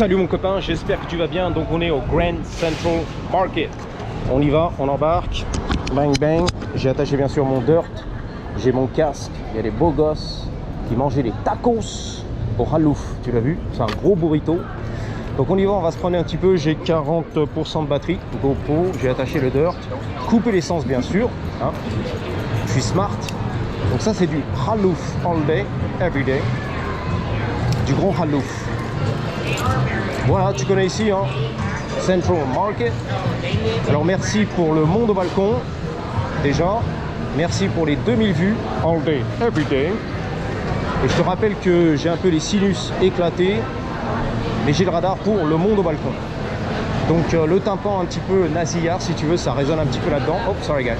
Salut mon copain, j'espère que tu vas bien. Donc on est au Grand Central Market. On y va, on embarque. Bang bang. J'ai attaché bien sûr mon dirt. J'ai mon casque. Il y a des beaux gosses qui mangeaient des tacos au Halouf. Tu l'as vu? C'est un gros burrito. Donc on y va, on va se prendre un petit peu. J'ai 40% de batterie. GoPro, j'ai attaché le dirt. Couper l'essence bien sûr. Hein. Je suis smart. Donc ça c'est du Halouf all day, every day. Du gros Halouf. Voilà, tu connais ici, hein, Central Market. Alors merci pour le monde au balcon, déjà. Merci pour les 2000 vues, all day, every day. Et je te rappelle que j'ai un peu les sinus éclatés, mais j'ai le radar pour le monde au balcon. Donc le tympan un petit peu nasillard, si tu veux, ça résonne un petit peu là-dedans. Oh, sorry guys.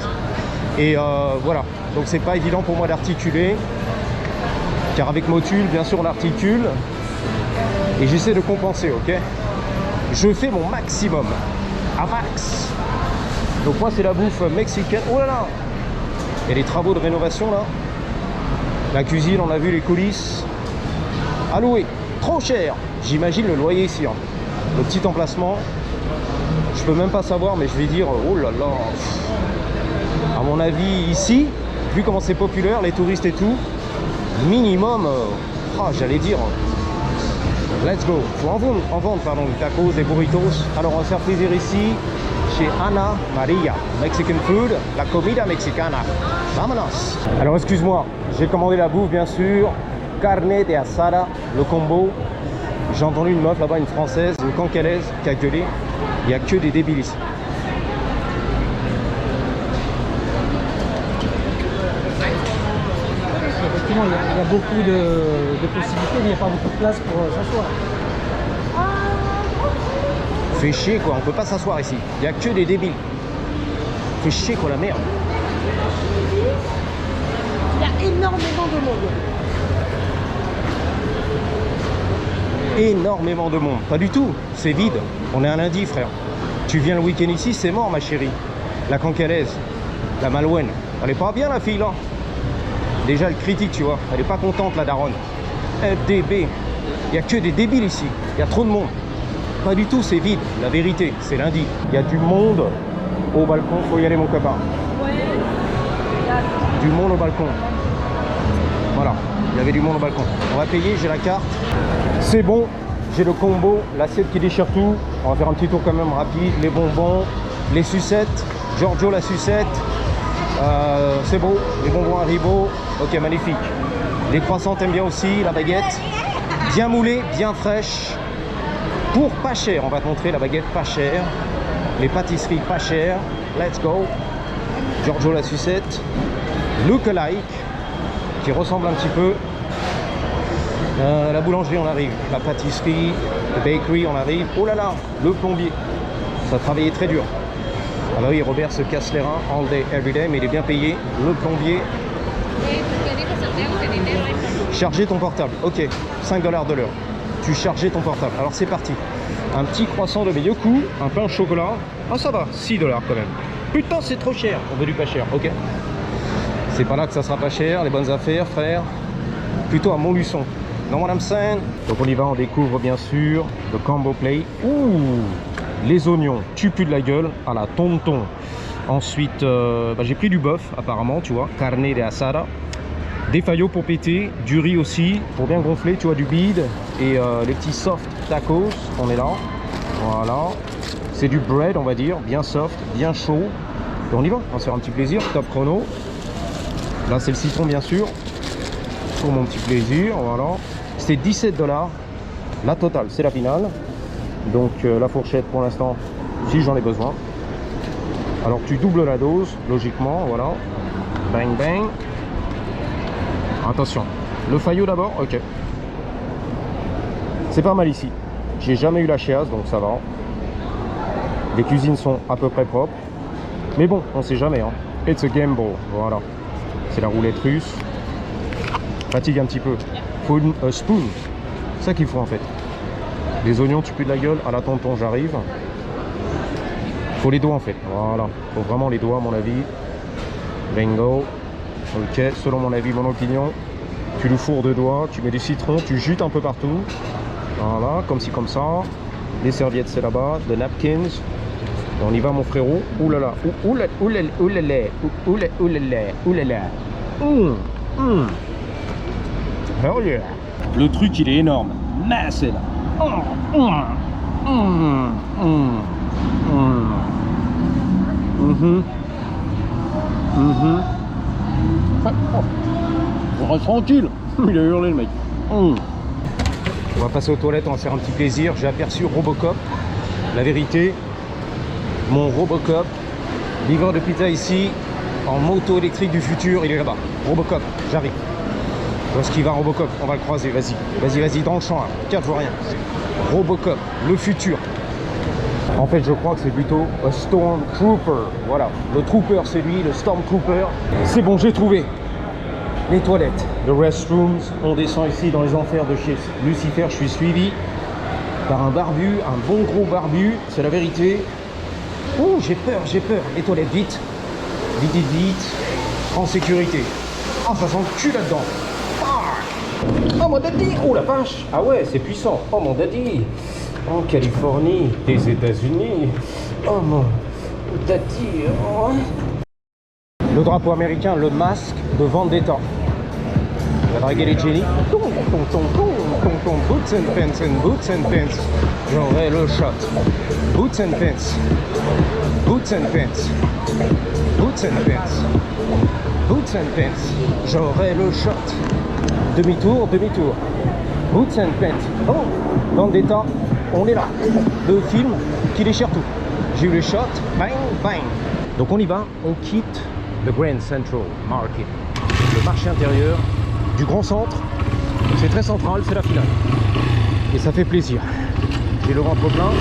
Et voilà, donc c'est pas évident pour moi d'articuler, car avec Motul, bien sûr, on articule. Et j'essaie de compenser, ok? Je fais mon maximum, à max. Donc moi c'est la bouffe mexicaine. Oh là là! Il y a des travaux de rénovation là. La cuisine, on a vu les coulisses. À louer, trop cher. J'imagine le loyer ici, hein. Le petit emplacement. Je peux même pas savoir, mais je vais dire, oh là là. À mon avis ici, vu comment c'est populaire, les touristes et tout, minimum, j'allais dire... Let's go. Faut en vendre pardon, des tacos, des burritos. Alors on va se faire plaisir ici chez Ana Maria. Mexican food, la comida mexicana. Vámonos. Alors excuse-moi, j'ai commandé la bouffe bien sûr. Carne de asada, le combo. J'ai entendu une meuf là-bas, une française, une cancalaise qui a gueulé. Il n'y a que des débiles ici. Effectivement, il y a beaucoup de possibilités, mais il n'y a pas beaucoup de place pour s'asseoir. Fait chier quoi, on peut pas s'asseoir ici. Il n'y a que des débiles. Fait chier quoi la merde. Il y a énormément de monde. Énormément de monde. Pas du tout, c'est vide. On est un lundi frère. Tu viens le week-end ici, c'est mort ma chérie. La cancalaise, la malouenne. Elle est pas bien la fille là. Déjà elle critique tu vois, elle est pas contente la daronne. FDB, il n'y a que des débiles ici, il y a trop de monde. Pas du tout, c'est vide, la vérité, c'est lundi. Il y a du monde au balcon, faut y aller mon copain. Du monde au balcon. Voilà, il y avait du monde au balcon. On va payer, j'ai la carte. C'est bon, j'ai le combo, l'assiette qui déchire tout. On va faire un petit tour quand même rapide, les bonbons, les sucettes, Giorgio la sucette. C'est beau, les bonbons Haribo, ok magnifique. Les croissants t'aimes bien aussi, la baguette, bien moulée, bien fraîche, pour pas cher. On va te montrer la baguette pas chère, les pâtisseries pas chères, let's go. Giorgio la sucette, look-alike, qui ressemble un petit peu. La boulangerie on arrive, la pâtisserie, le bakery on arrive. Oh là là, le plombier, ça a travaillé très dur. Ah bah oui, Robert se casse les reins, all day, every day, mais il est bien payé. Le plombier. Charger ton portable, ok, 5 $ de l'heure. Tu chargeais ton portable, alors c'est parti. Un petit croissant de Meyoku, un pain au chocolat. Ah ça va, 6 $ quand même. Putain c'est trop cher, on veut du pas cher, ok. C'est pas là que ça sera pas cher, les bonnes affaires frère. Plutôt à Montluçon. Know what I'm saying? Donc on y va, on découvre bien sûr le combo play. Ouh, les oignons, tu pues de la gueule à la tonton. Ensuite, j'ai pris du bœuf apparemment, tu vois, carne de asada. Des faillots pour péter, du riz aussi, pour bien gonfler, tu vois, du bide. Et les petits soft tacos, on est là. Voilà. C'est du bread, on va dire, bien soft, bien chaud. Et on y va, on va se faire un petit plaisir, top chrono. Là, c'est le citron, bien sûr. Pour mon petit plaisir, voilà. C'est 17 $. La totale, c'est la finale. Donc la fourchette pour l'instant, si j'en ai besoin. Alors tu doubles la dose, logiquement, voilà. Bang bang. Attention, le faillot d'abord, ok. C'est pas mal ici. J'ai jamais eu la chiasse, donc ça va. Les cuisines sont à peu près propres. Mais bon, on sait jamais, hein. It's a gamble, voilà. C'est la roulette russe. Fatigue un petit peu. Faut une spoon. C'est ça qu'il faut en fait. Les oignons, tu pues de la gueule. À la tonton, j'arrive. Faut les doigts en fait. Voilà. Faut vraiment les doigts à mon avis. Bingo. Ok. Selon mon avis, mon opinion. Tu le fourres de doigts. Tu mets du citron. Tu jutes un peu partout. Voilà, comme ci, comme ça. Les serviettes, c'est là-bas. The napkins. Et on y va, mon frérot. Ouh là là. Ouh là là. Ouh là là. Ouh là là. Ouh là là. Hell yeah. Le truc, il est énorme. Massive. On reste tranquille. Il a hurlé le mec. On va passer aux toilettes, on va faire un petit plaisir. J'ai aperçu Robocop. La vérité, mon Robocop, livreur de pizza ici, en moto électrique du futur, il est là-bas. Robocop, j'arrive. Où est-ce qu'il va, Robocop? On va le croiser, vas-y. Vas-y, dans le champ, là. Tiens, je vois rien. Robocop, le futur. En fait, je crois que c'est plutôt un Stormtrooper. Voilà, le Trooper, c'est lui, le Stormtrooper. C'est bon, j'ai trouvé. Les toilettes, the restrooms. On descend ici dans les enfers de chez Lucifer. Je suis suivi par un barbu, un bon gros barbu. C'est la vérité. Oh, j'ai peur. Les toilettes, vite. Vite. En sécurité. Oh, ça sent le cul là-dedans. Oh, mon daddy. Oh, la vache. Ah ouais, c'est puissant. Oh, mon daddy. En Californie, des États-Unis. Oh, mon daddy. Oh. Le drapeau américain, le masque de Vendetta. On va draguer les Jenny. Boots and pants. J'aurai le shot. Boots and pants. J'aurai le shot. Demi-tour. Boots and pants. Oh, Vendetta, on est là. Le film qui déchire tout. J'ai eu le shot. Bang. Donc on y va. On quitte le Grand Central Market. Le marché intérieur du grand centre. C'est très central, c'est la finale. Et ça fait plaisir. J'ai le ventre plein.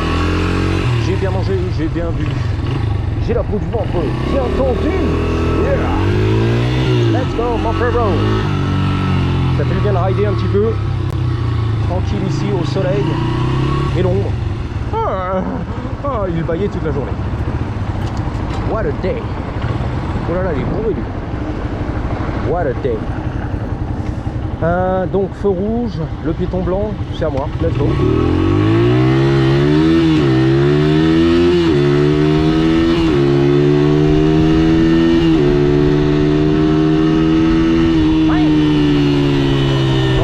J'ai bien mangé, j'ai bien bu. J'ai la peau du ventre bien tendue. Yeah. Let's go, mon frérot. Ça fait bien de rider un petit peu. Tranquille ici au soleil et l'ombre. Il baillait toute la journée. What a day. Oh là là, il est bourré lui. What a day. Donc feu rouge, le piéton blanc, c'est à moi. Let's go.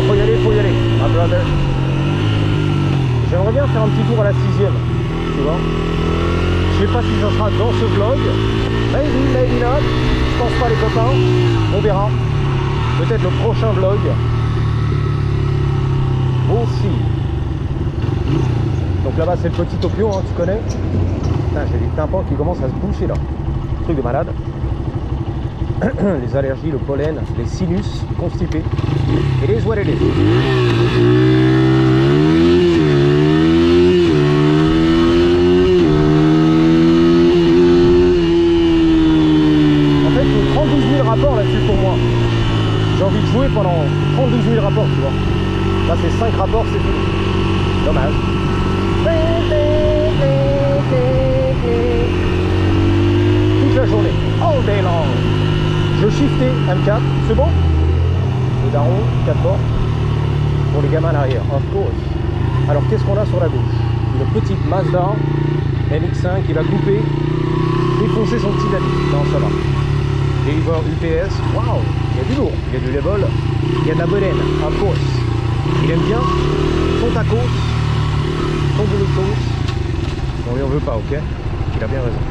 Faut y aller, my brother. J'aimerais bien faire un petit tour à la 6e, tu vois. Je sais pas si ça sera dans ce vlog. Maybe not. Je pense pas, les copains. On verra. Peut-être le prochain vlog. Aussi. Donc là-bas, c'est le petit Tokyo, hein, tu connais. Putain, j'ai des tympans qui commencent à se boucher là. Truc de malade. Les allergies, le pollen, les sinus constipés. It is what it is. Rapport là-dessus pour moi. J'ai envie de jouer pendant 32 000 rapports, tu vois. Là c'est 5 rapports, c'est fini. Dommage. Toute la journée, all day long. Je shiftais M4, c'est bon. Le daron, 4 portes. Pour les gamins à l'arrière, of course. Alors qu'est-ce qu'on a sur la gauche? Une petite Mazda MX5 qui va couper, défoncer son petit daddy. Non, ça va. Deliver UPS, waouh, il y a du lourd, il y a du level, il y a de la bonne, of course. Il aime bien son tacos, son boulotos. On lui en veut pas, ok? Il a bien raison.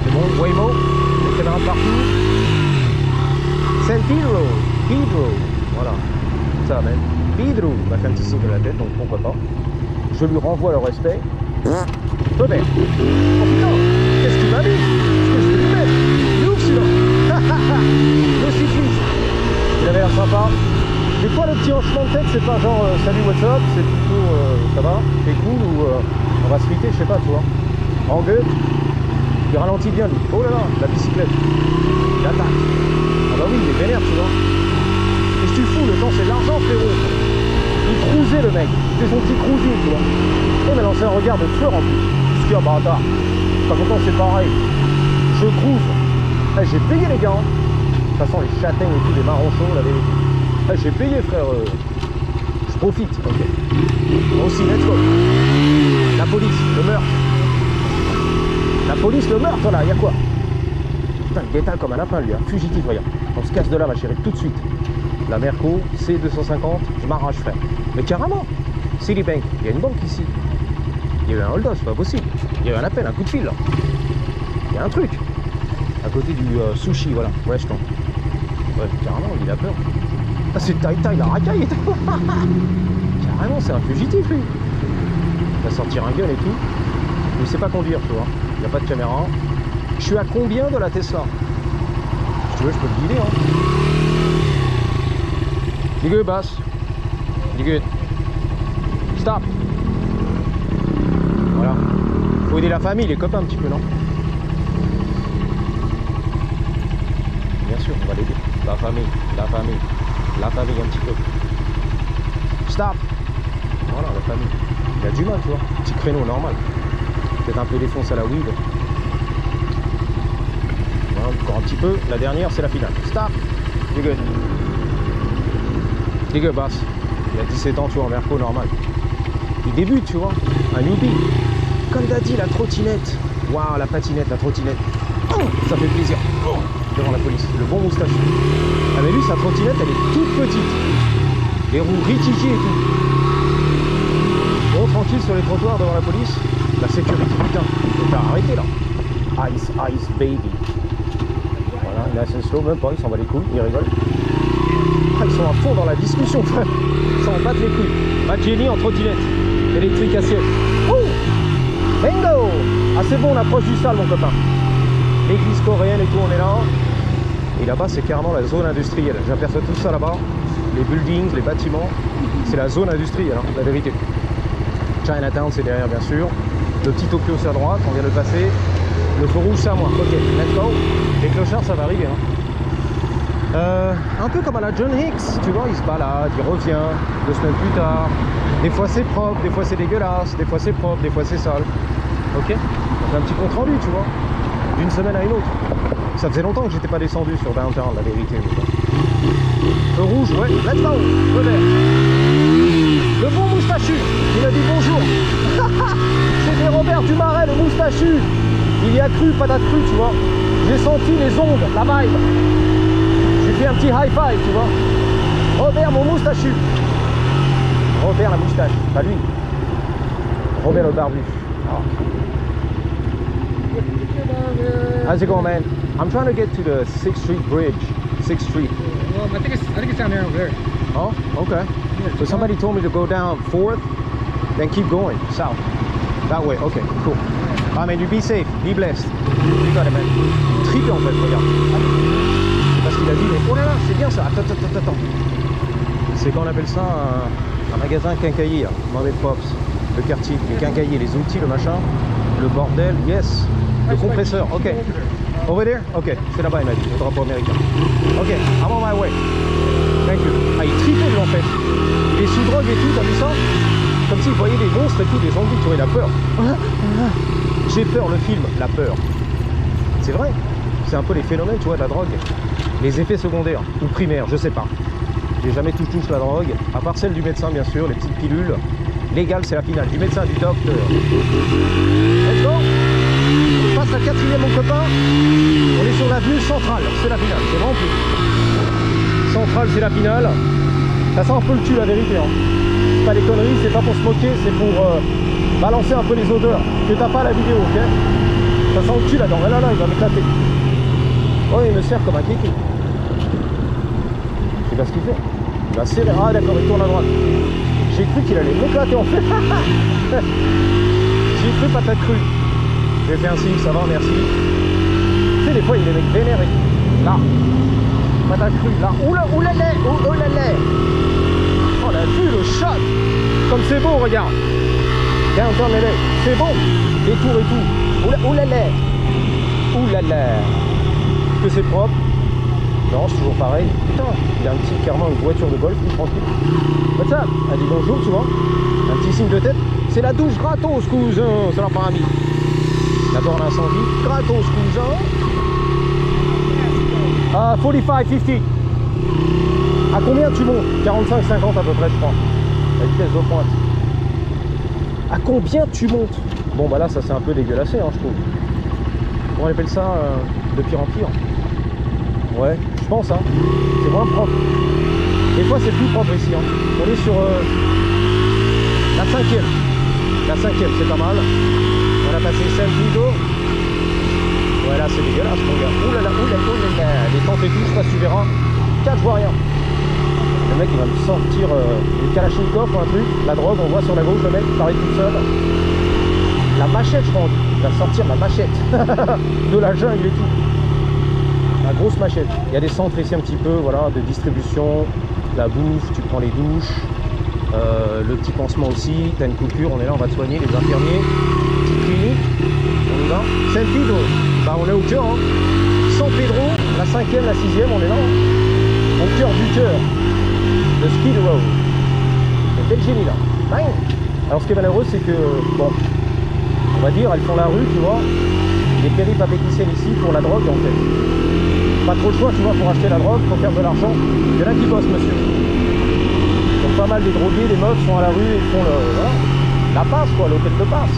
C'est bon, Waymo, les caméras partout. San Pedro, voilà. Ça même. Pedro m'a fait un petit signe de la tête, donc pourquoi pas. Je lui renvoie le respect. Robert. Oh putain, qu'est-ce qu'il m'a mis? Qu'est-ce que je vais lui mettre? Il est ouf celui-là. Le cycliste. Il avait l'air sympa. Des fois le petit hochement de tête, c'est pas genre salut what's up, c'est plutôt ça va, c'est cool ou on va se fitter, je sais pas, tu vois. En gueule, il ralentit bien lui. Oh là là, la bicyclette. Il attaque. Ah bah oui, il est vénère, tu vois. Qu'est-ce que tu fous, le temps c'est de l'argent frérot. Il cruisait le mec, il fait son petit cruising, tu vois. Et il m'a lancé un regard de tueur en plus. Qu'est-ce qu'il y a, bâtard. Pas content, c'est pareil. Je cruise. Eh, j'ai payé les gars. De toute façon, les châtaignes et tout, les marrons chauds, la vérité. Eh, j'ai payé frère. Je profite, ok. Moi aussi, let's go. La police, le meurtre. La police, le meurtre, là, il y a quoi? Putain, il détale comme un lapin, lui, hein. Fugitif, regarde. On se casse de là, ma chérie, tout de suite. La Merco, C250, je m'arrache, frère. Mais carrément, Citibank, il y a une banque ici. Il y a eu un hold-up, c'est pas possible. Il y a eu un appel, un coup de fil, là. Il y a un truc. À côté du sushi, voilà, restaurant. Ouais, carrément, il a peur. Ah, c'est taille, la racaille. Carrément, c'est un fugitif, lui. Il va sortir un gun et tout. Mais il sait pas conduire, tu vois. Il n'y a pas de caméra. Je suis à combien de la Tesla? Si tu veux, je peux le guider, hein. You good, boss? You good? Stop! Voilà. Faut aider la famille, les copains un petit peu, non? Bien sûr, on va l'aider. La famille un petit peu. Stop! Voilà, la famille. Il a du mal, tu vois. Petit créneau normal. Peut-être un peu défoncé à la weed. Voilà, encore un petit peu. La dernière, c'est la finale. Stop! You good? You good, boss? Il a 17 ans, tu vois, en Merco, normal. Il débute, tu vois. Un newbie. Comme t'as dit, la trottinette. Waouh, la patinette, la trottinette. Oh, ça fait plaisir. Oh, devant la police. Le bon moustache. Ah, mais lui, sa trottinette, elle est toute petite. Les roues rétifiées et tout. Bon, tranquille sur les trottoirs devant la police. La sécurité, putain. Faut faire arrêter là. Ice, ice, baby. Voilà, il est assez slow, même pas, il s'en bat les couilles, il rigole. Ah, ils sont à fond dans la discussion, frère. Ils s'en battent les couilles. Jenny en trottinette. Électrique assiette. Oh, bingo. Ah, c'est bon, on approche du sale, mon copain. L'église coréenne et tout, on est là. Et là-bas, c'est carrément la zone industrielle. J'aperçois tout ça là-bas. Les buildings, les bâtiments. C'est la zone industrielle, hein, la vérité. Chinatown, c'est derrière, bien sûr. Le petit Tokyo, c'est à droite, on vient de le passer. Le feu rouge, c'est à moi. Ok, let's go. Les clochards, ça va arriver. Hein. Un peu comme à la John Hicks, tu vois, il se balade, il revient 2 semaines plus tard. Des fois c'est propre, des fois c'est dégueulasse, des fois c'est propre, des fois c'est sale. Ok, on fait un petit compte rendu, tu vois, d'une semaine à une autre. Ça faisait longtemps que j'étais pas descendu sur Downtown, la vérité. Le rouge, ouais, let's go, le vert. Le bon moustachu, il a dit bonjour. C'était Robert Dumaret, le moustachu. Il y a cru, patate crue, tu vois. J'ai senti les ondes, la vibe. J'ai fait un petit high five, tu vois. Robert, mon moustachu. Robert, la moustache, pas lui. Robert le barbu. Oh. How's it going, man? I'm trying to get to the 6th Street Bridge. 6th Street. Well, I think it's down there over there. Oh, okay. So somebody told me to go down 4th, then keep going south. That way, okay, cool. Ah, man, you be safe, be blessed. You got it, man. Trippé en fait, regarde. C'est parce qu'il a dit, mais oh là là, c'est bien ça. Attends. C'est qu'on appelle ça un magasin quincaillier, hein. Mauvais Pops, le quartier, les quincailliers, les outils, le machin, le bordel, yes. Le compresseur, ok. Over there? Ok, c'est là-bas, il m'a dit, le drapeau américain. Ok, I'm on my way. Thank you. Ah, il trippait lui en fait. Il est sous drogue et tout, t'as vu ça? Comme s'il voyait des monstres et tout, des zombies, tu vois, il a peur. J'ai peur, le film, la peur. C'est vrai, c'est un peu les phénomènes, tu vois, de la drogue. Les effets secondaires, ou primaires, je sais pas. J'ai jamais touché la drogue, à part celle du médecin, bien sûr, les petites pilules. Légal, c'est la finale, du médecin, du docteur. Let's go. On passe la 4e, mon copain. On est sur l'avenue Centrale, c'est la finale, c'est rempli. Centrale, c'est la finale. Ça sent un peu le cul, la vérité. Hein. C'est pas des conneries, c'est pas pour se moquer, c'est pour balancer un peu les odeurs. Que t'as pas la vidéo, ok? Ça sent le cul là-dedans. Là, il va m'éclater. Oh, il me sert comme un kéké. C'est pas ce qu'il fait. Il va serrer. Ah, d'accord, il tourne à droite. J'ai cru qu'il allait m'éclater en fait. J'ai cru patate crue. J'ai fait un signe, ça va, merci. Tu sais, des fois, il y a des mecs vénères et tout. Là. Patate crue, là. Oula, oulala, oulala. Oh, on a vu le shot. Comme c'est beau, regarde. Downtown LA. C'est bon. Les tours et tout. Oula, oulala. Oulala. Que c'est propre. Non, c'est toujours pareil. Putain, il y a un petit, carrément une voiture de golf, tout tranquille. What's up? Elle dit bonjour, tu vois. Un petit signe de tête. C'est la douche gratos, cousin. C'est leur parami. La borne incendie. Gratos, cousin. 45, 50. À combien tu montes? 45, 50 à peu près, je crois. La vitesse de pointe. À combien tu montes? Bon bah là ça c'est un peu dégueulassé hein, je trouve. On appelle ça de pire en pire. Ouais, je pense hein. C'est moins propre. Des fois c'est plus propre ici hein. On est sur la 5e. La 5e c'est pas mal. On a passé San Vito. Ouais là c'est dégueulasse mon gars. Ouh là là, ouh là là. Les tentes et tout, je sais pas si tu verras. 4 je vois rien. Le mec il va me sortir une Kalachnikov ou un truc. La drogue on voit sur la gauche le mec il paraît tout seul. La machette je pense. Il va sortir la machette. De la jungle et tout. La grosse machette. Il y a des centres ici un petit peu voilà, de distribution. La bouffe, tu prends les douches. Le petit pansement aussi. T'as une coupure, on est là, on va te soigner. Les infirmiers. Petite clinique. On y va. San Pedro. Bah on est au cœur hein. San Pedro, la 5e, la 6e, on est là. Hein. Au cœur du cœur. Le Skid Row. C'est belle génie là. Bang. Alors ce qui est malheureux c'est que bon, on va dire elles font la rue tu vois. Les péripapéticiennes ici pour la drogue en fait. Pas trop le choix tu vois pour acheter la drogue, pour faire de l'argent. Il y en a qui bossent monsieur. Donc pas mal de drogués, des meufs sont à la rue et font le, voilà, la passe quoi, l'hôtel de passe.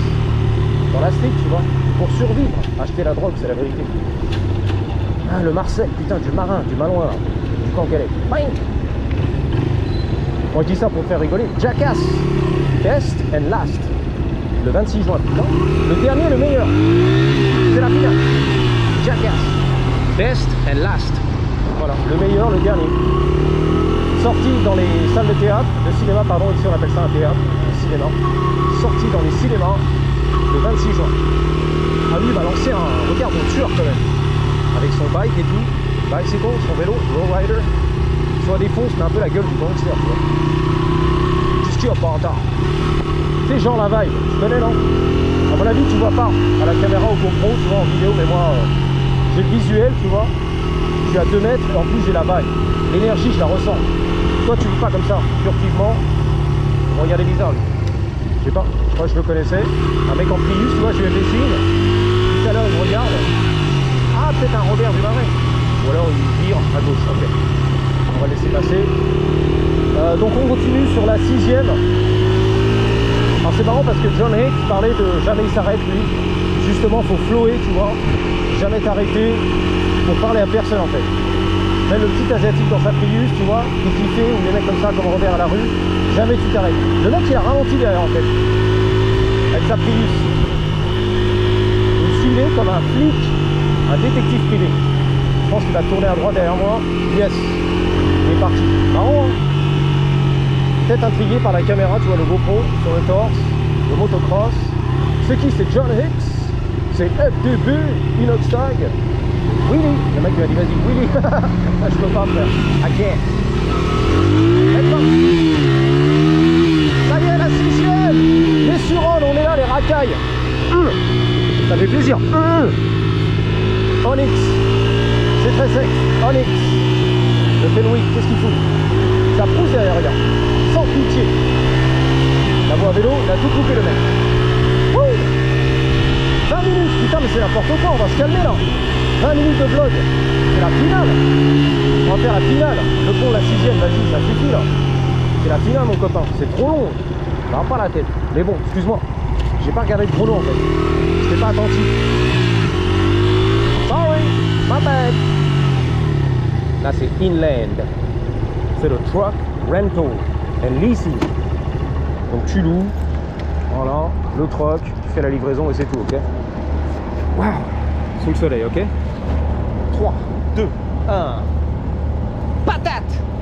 Dans la street tu vois. Pour survivre. Acheter la drogue c'est la vérité. Ah le Marcel, putain du marin, du malouin, du Cangalais. Bang. Moi je dis ça pour te faire rigoler. Jackass, best and last. Le 26 juin, putain. Le dernier, le meilleur. C'est la finale. Jackass, best and last. Voilà, le meilleur, le dernier. Sorti dans les salles de théâtre, de cinéma, pardon, ici on appelle ça un théâtre, le cinéma. Sorti dans les cinémas le 26 juin. Ah oui, il va lancer un regard de tueur quand même. Avec son bike et tout. Bicycle, son vélo, lowrider. Soit défonce, mais un peu la gueule du gangster, tu vois. Qu'est-ce qu'il y a pas en retard? Tu sais, Jean Lavaille, tu connais, non? À mon avis, tu vois pas à la caméra au GoPro, tu vois, en vidéo, mais moi, j'ai le visuel, tu vois. Je suis à 2 mètres, et en plus, j'ai la vaille. L'énergie, je la ressens. Toi, tu vis pas comme ça, furtivement. Bon, regardez bizarre, lui. Je sais pas, je crois que je le connaissais. Un mec en Prius, tu vois, je lui ai fait signe. Tout à l'heure, il me regarde. Ah, peut-être un Robert du Marais. Ou alors, il vire à gauche, ok. On va laisser passer. Donc on continue sur la 6e. Alors c'est marrant parce que John Hicks parlait de jamais il s'arrête lui. Justement faut flower tu vois. Jamais t'arrêter pour parler à personne en fait. Même le petit asiatique dans sa Prius tu vois, qui kiffait ou des mecs comme ça comme Robert à la rue, jamais tu t'arrêtes. Le mec il a ralenti derrière en fait. Avec sa Prius. Il filait comme un flic, un détective privé. Je pense qu'il va tourner à droite derrière moi. Yes. Il est parti. Marrant hein. Peut-être intrigué par la caméra, tu vois le GoPro sur le torse, le motocross. C'est qui? C'est John Hicks. C'est FDB, Inox Tag. Willy. Le mec il m'a dit vas-y Willy. Je peux pas faire. I can't. Ça y est la 6e. Les Suron, on est là les racailles. Ça fait plaisir. Onyx. C'est très sec. Onyx. Le Fenwick, qu'est-ce qu'il fout? Ça pousse derrière, regarde. Sans pitié. La voie à vélo, il a tout coupé le mec. Wouh 20 minutes, putain mais c'est n'importe quoi, on va se calmer là. 20 minutes de vlog. C'est la finale. On va faire la finale. Le pont, la 6e, vas-y, ça suffit là. C'est la finale mon copain, c'est trop long. Ça va pas la tête. Mais bon, excuse-moi. J'ai pas regardé le chrono en fait. J'étais pas attentif. Sorry, my bad. Là c'est inland. C'est le truck rental and leasing. Donc tu loues, voilà, le truck, tu fais la livraison et c'est tout, ok? Waouh! Sous le soleil, ok? 3, 2, 1. Patate!